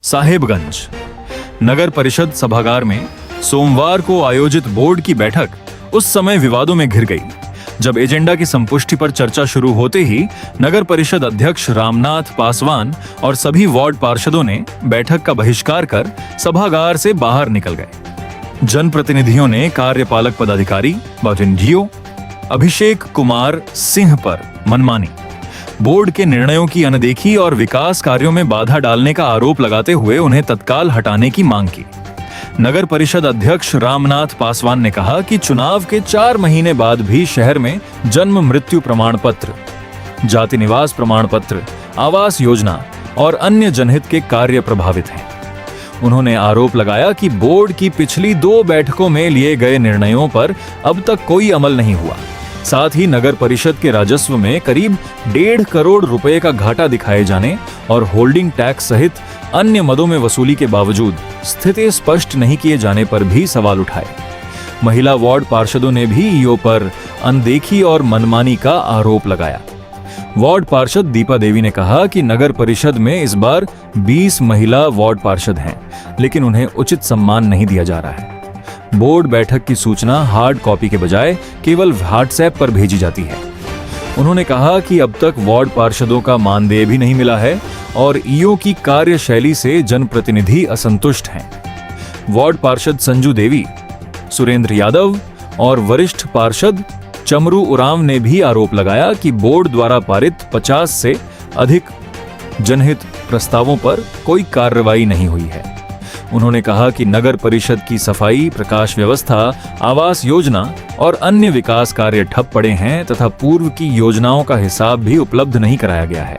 साहेबगंज नगर परिषद सभागार में सोमवार को आयोजित बोर्ड की बैठक उस समय विवादों में घिर गई जब एजेंडा की संपुष्टि पर चर्चा शुरू होते ही नगर परिषद अध्यक्ष रामनाथ पासवान और सभी वार्ड पार्षदों ने बैठक का बहिष्कार कर सभागार से बाहर निकल गए। जनप्रतिनिधियों ने कार्यपालक पदाधिकारी बाजिंजियो अभिषेक कुमार सिंह पर मनमानी, बोर्ड के निर्णयों की अनदेखी और विकास कार्यों में बाधा डालने का आरोप लगाते हुए उन्हें तत्काल हटाने की मांग की। नगर परिषद अध्यक्ष रामनाथ पासवान ने कहा कि चुनाव के 4 महीने बाद भी शहर में जन्म मृत्यु प्रमाण पत्र, जाति निवास प्रमाण पत्र, आवास योजना और अन्य जनहित के कार्य प्रभावित हैं। उन्होंने आरोप लगाया कि बोर्ड की पिछली 2 बैठकों में लिए गए निर्णयों पर अब तक कोई अमल नहीं हुआ। साथ ही नगर परिषद के राजस्व में करीब 1.5 करोड़ रुपए का घाटा दिखाए जाने और होल्डिंग टैक्स सहित अन्य मदों में वसूली के बावजूद स्थिति स्पष्ट नहीं किए जाने पर भी सवाल उठाए। महिला वार्ड पार्षदों ने भी ईओ पर अनदेखी और मनमानी का आरोप लगाया। वार्ड पार्षद दीपा देवी ने कहा कि नगर परिषद में इस बार 20 महिला वार्ड पार्षद हैं, लेकिन उन्हें उचित सम्मान नहीं दिया जा रहा है। बोर्ड बैठक की सूचना हार्ड कॉपी के बजाय केवल व्हाट्सएप पर भेजी जाती है। उन्होंने कहा कि अब तक वार्ड पार्षदों का मानदेय भी नहीं मिला है और ईओ की कार्यशैली से जनप्रतिनिधि असंतुष्ट हैं। वार्ड पार्षद संजू देवी, सुरेंद्र यादव और वरिष्ठ पार्षद चमरू उरांव ने भी आरोप लगाया कि बोर्ड द्वारा पारित 50 से अधिक जनहित प्रस्तावों पर कोई कार्रवाई नहीं हुई है। उन्होंने कहा कि नगर परिषद की सफाई, प्रकाश व्यवस्था, आवास योजना और अन्य विकास कार्य ठप पड़े हैं तथा पूर्व की योजनाओं का हिसाब भी उपलब्ध नहीं कराया गया है।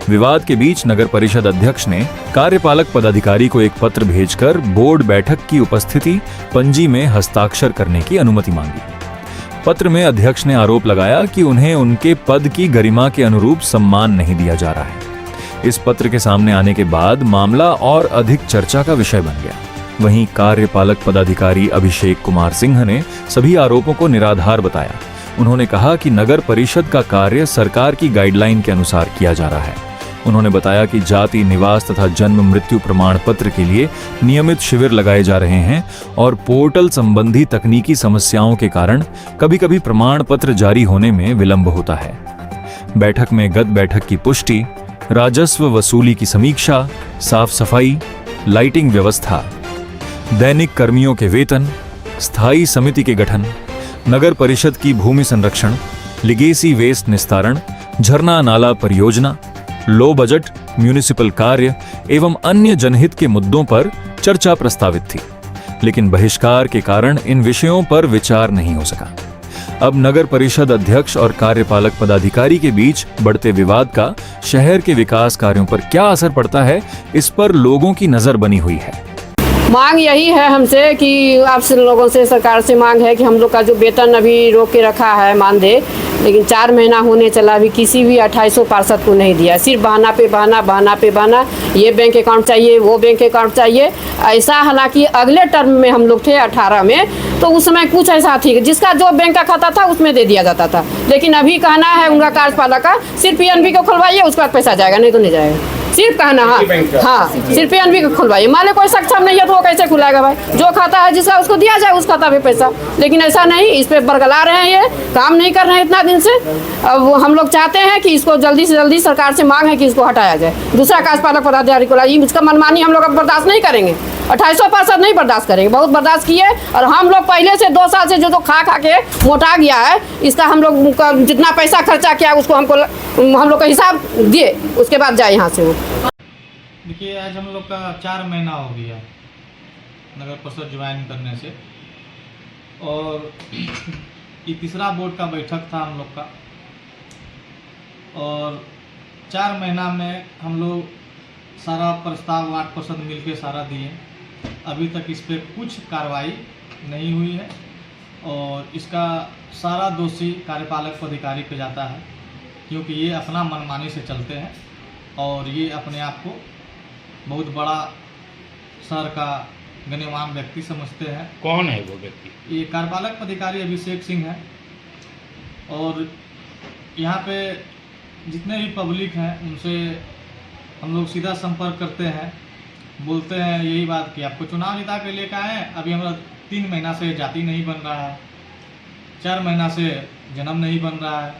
विवाद के बीच नगर परिषद अध्यक्ष ने कार्यपालक पदाधिकारी को एक पत्र भेजकर बोर्ड बैठक की उपस्थिति पंजी में हस्ताक्षर करने की अनुमति मांगी। पत्र में अध्यक्ष ने आरोप लगाया कि उन्हें उनके पद की गरिमा के अनुरूप सम्मान नहीं दिया जा रहा है। इस पत्र के सामने आने के बाद मामला और अधिक चर्चा का विषय बन गया। वहीं कार्यपालक पदाधिकारी अभिषेक कुमार सिंह ने सभी आरोपों को निराधार बताया। उन्होंने कहा कि नगर परिषद का कार्य सरकार की गाइडलाइन के अनुसार किया जा रहा है। उन्होंने बताया कि जाति, निवास तथा जन्म मृत्यु प्रमाण पत्र के लिए नियमित शिविर लगाए जा रहे हैं और पोर्टल संबंधी तकनीकी समस्याओं के कारण कभी-कभी प्रमाण पत्र जारी होने में विलंब होता है। बैठक में गत बैठक की पुष्टि, राजस्व वसूली की समीक्षा, साफ सफाई, लाइटिंग व्यवस्था, दैनिक कर्मियों के वेतन, स्थायी समिति के गठन, नगर परिषद की भूमि संरक्षण, लिगेसी वेस्ट निस्तारण, झरना नाला परियोजना, लो बजट म्युनिसिपल कार्य एवं अन्य जनहित के मुद्दों पर चर्चा प्रस्तावित थी, लेकिन बहिष्कार के कारण इन विषयों पर विचार नहीं हो सका। अब नगर परिषद अध्यक्ष और कार्यपालक पदाधिकारी के बीच बढ़ते विवाद का शहर के विकास कार्यों पर क्या असर पड़ता है, इस पर लोगों की नजर बनी हुई है। मांग यही है हमसे कि आप लोगों से, सरकार से मांग है कि हम लोग का जो वेतन अभी रोक के रखा है मानदेय, लेकिन 4 महीना होने चला, अभी किसी भी 2800 पार्षद को नहीं दिया। सिर्फ बहाना पे बहाना, बहाना पे बहाना, ये बैंक अकाउंट चाहिए, वो बैंक अकाउंट चाहिए, ऐसा। हालांकि अगले टर्म में हम लोग थे 18 में, तो उस समय कुछ ऐसा थी जिसका जो बैंक का खाता था उसमें दे दिया जाता था, लेकिन अभी कहना है उनका कार्यपालक का सिर्फ पीएनबी को खुलवाइए, उसके बाद पैसा जाएगा, नहीं तो नहीं जाएगा। सिर्फ कहना, हाँ सिर्फ पीएनबी को खुलवाइए। मान लो कोई सक्षम नहीं है तो वो कैसे खुलाएगा भाई? जो खाता है जिसका उसको दिया जाए, उस खाता पे पैसा। लेकिन ऐसा नहीं, इस पे बरगला रहे हैं, ये काम नहीं कर रहे हैं इतना दिन से। अब हम लोग चाहते हैं कि इसको जल्दी से जल्दी, सरकार से मांग है कि इसको हटाया जाए। दूसरा कार्यपालक पदाधिकारी को इसका मनमानी हम लोग अब बर्दाश्त नहीं करेंगे। 2800 पार्षद नहीं बर्दाश्त करेंगे, बहुत बर्दाश्त किए। और हम लोग पहले से 2 साल से जो खा के मोटा गया है, इसका हम लोग जितना पैसा खर्चा किया उसको हम लोग का हिसाब दिए, उसके बाद जाए यहाँ से। वो देखिए, आज हम लोग का 4 महीना हो गया नगर परिषद ज्वाइन करने से, और ये तीसरा बोर्ड का बैठक था हम लोग का, और 4 महीना में हम लोग सारा प्रस्ताव वार्ड पार्षद मिलके सारा दिए। अभी तक इस पर कुछ कार्रवाई नहीं हुई है और इसका सारा दोषी कार्यपालक पदाधिकारी पे जाता है, क्योंकि ये अपना मनमानी से चलते हैं और ये अपने आप को बहुत बड़ा शहर का गण्यमान व्यक्ति समझते हैं। कौन है वो व्यक्ति? ये कार्यपालक पदाधिकारी अभिषेक सिंह है, और यहाँ पे जितने भी पब्लिक हैं उनसे हम लोग सीधा संपर्क करते हैं बोलते हैं यही बात कि आपको चुनाव जिता के लेकर आए, अभी हमारा 3 महीना से जाति नहीं बन रहा है, 4 महीना से जन्म नहीं बन रहा है।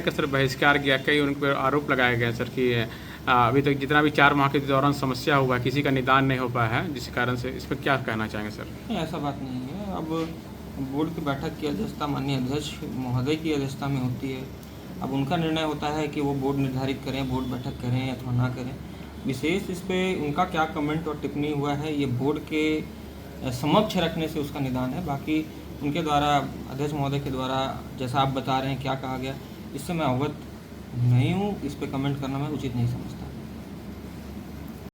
का सर बहिष्कार किया, कई उन पर आरोप लगाया गया सर कि अभी तक जितना भी 4 माह के दौरान समस्या हुआ है किसी का निदान नहीं हो पाया है, जिस कारण से इस पर क्या कहना चाहेंगे सर? नहीं, ऐसा बात नहीं है। अब बोर्ड की बैठक की अध्यक्षता माननीय अध्यक्ष महोदय की अध्यक्षता में होती है। अब उनका निर्णय होता है कि वो बोर्ड निर्धारित करें, बोर्ड बैठक करें अथवा ना करें। विशेष इस पर उनका क्या कमेंट और टिप्पणी हुआ है, ये बोर्ड के समक्ष रखने से उसका निदान है। बाकी उनके द्वारा अध्यक्ष महोदय के द्वारा जैसा आप बता रहे हैं क्या कहा गया, इससे मैं अवगत नहीं हूँ। इस पर कमेंट करना मैं उचित नहीं समझता।